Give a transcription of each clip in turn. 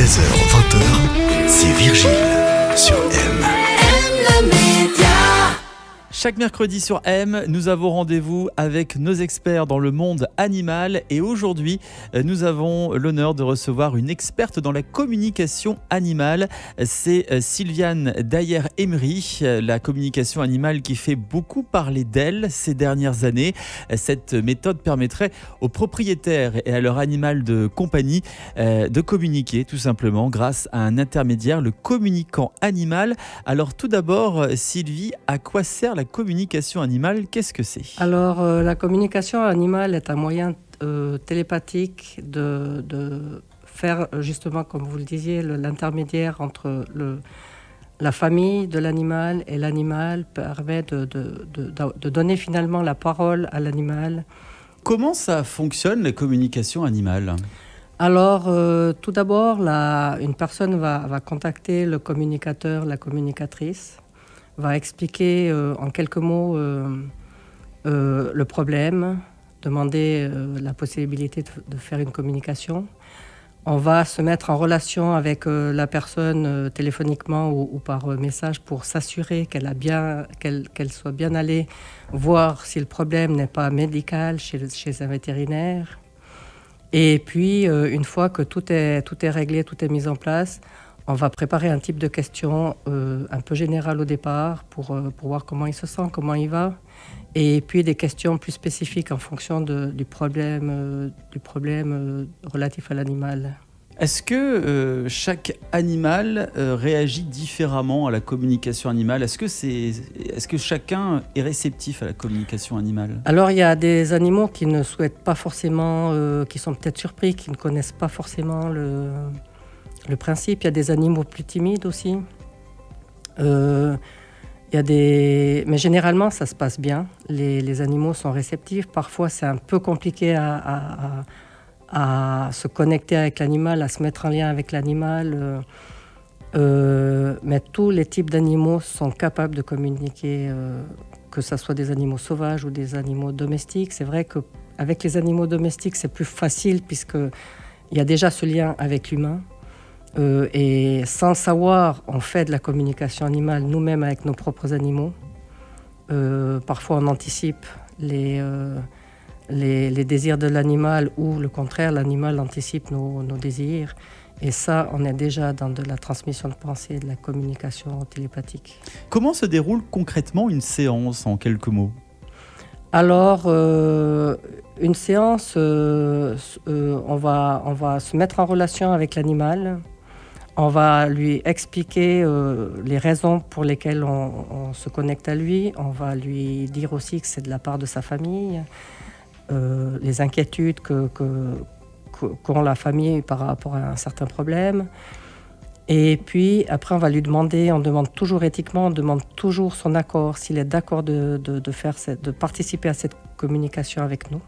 16h-20h, c'est Virgile sur M. Chaque mercredi sur M, nous avons rendez-vous avec nos experts dans le monde animal et aujourd'hui, nous avons l'honneur de recevoir une experte dans la communication animale. C'est Sylviane Dayer-Emery, la communication animale qui fait beaucoup parler d'elle ces dernières années. Cette méthode permettrait aux propriétaires et à leur animal de compagnie de communiquer tout simplement grâce à un intermédiaire, le communicant animal. Alors tout d'abord, Sylvie, à quoi sert la communication animale, qu'est-ce que c'est ? Alors, la communication animale est un moyen télépathique de faire, justement, comme vous le disiez, l'intermédiaire entre la famille de l'animal et l'animal, permet de donner finalement la parole à l'animal. Comment ça fonctionne, la communication animale ? Alors, tout d'abord, une personne va contacter le communicateur, la communicatrice, va expliquer en quelques mots le problème, demander la possibilité de faire une communication. On va se mettre en relation avec la personne téléphoniquement ou par message pour s'assurer qu'elle soit bien allée voir si le problème n'est pas médical chez un vétérinaire. Et puis, une fois que tout est réglé, tout est mis en place, on va préparer un type de question un peu général au départ pour voir comment il se sent, comment il va. Et puis des questions plus spécifiques en fonction du problème relatif à l'animal. Est-ce que chaque animal réagit différemment à la communication animale ? Est-ce que chacun est réceptif à la communication animale ? Alors il y a des animaux qui ne souhaitent pas forcément, qui sont peut-être surpris, qui ne connaissent pas forcément le principe. Il y a des animaux plus timides aussi. Mais généralement, ça se passe bien. Les animaux sont réceptifs. Parfois, c'est un peu compliqué à se connecter avec l'animal, à se mettre en lien avec l'animal. Mais tous les types d'animaux sont capables de communiquer, que ce soit des animaux sauvages ou des animaux domestiques. C'est vrai qu'avec les animaux domestiques, c'est plus facile puisqu'il y a déjà ce lien avec l'humain. Et sans savoir, on fait de la communication animale nous-mêmes avec nos propres animaux. Parfois, on anticipe les désirs de l'animal ou le contraire, l'animal anticipe nos désirs. Et ça, on est déjà dans de la transmission de pensée, de la communication télépathique. Comment se déroule concrètement une séance en quelques mots ? Alors, une séance, on va se mettre en relation avec l'animal. On va lui expliquer les raisons pour lesquelles on se connecte à lui. On va lui dire aussi que c'est de la part de sa famille, les inquiétudes qu'ont la famille par rapport à un certain problème. Et puis, après, on demande toujours éthiquement, on demande toujours son accord, s'il est d'accord de participer à cette communication avec nous.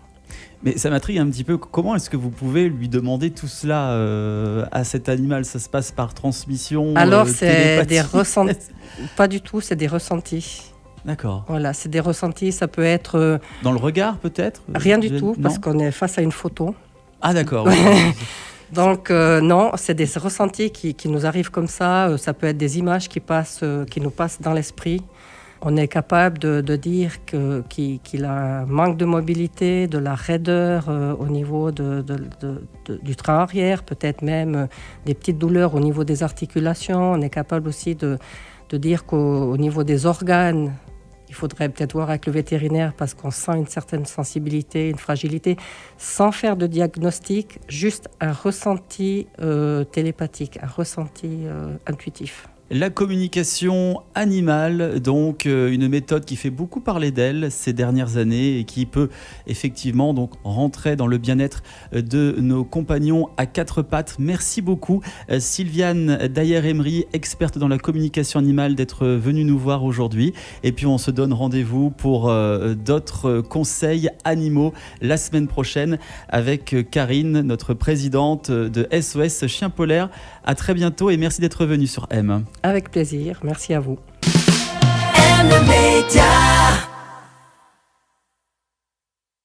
Mais ça m'intrigue un petit peu. Comment est-ce que vous pouvez lui demander tout cela à cet animal ? Ça se passe par transmission ? Alors, c'est des ressentis. Pas du tout, c'est des ressentis. D'accord. Voilà, c'est des ressentis. Ça peut être... Dans le regard, peut-être ? Rien du tout, parce qu'on est face à une photo. Ah, d'accord. Donc, non, c'est des ressentis qui nous arrivent comme ça. Ça peut être des images qui nous passent dans l'esprit. On est capable de dire qu'il a un manque de mobilité, de la raideur au niveau du train arrière, peut-être même des petites douleurs au niveau des articulations. On est capable aussi de dire qu'au niveau des organes, il faudrait peut-être voir avec le vétérinaire parce qu'on sent une certaine sensibilité, une fragilité, sans faire de diagnostic, juste un ressenti télépathique, un ressenti intuitif. La communication animale, donc une méthode qui fait beaucoup parler d'elle ces dernières années et qui peut effectivement donc rentrer dans le bien-être de nos compagnons à quatre pattes. Merci beaucoup Sylviane Dayer-Emery, experte dans la communication animale, d'être venue nous voir aujourd'hui. Et puis on se donne rendez-vous pour d'autres conseils animaux la semaine prochaine avec Karine, notre présidente de SOS Chien Polaire. À très bientôt et merci d'être venue sur M. Avec plaisir, merci à vous. M Média.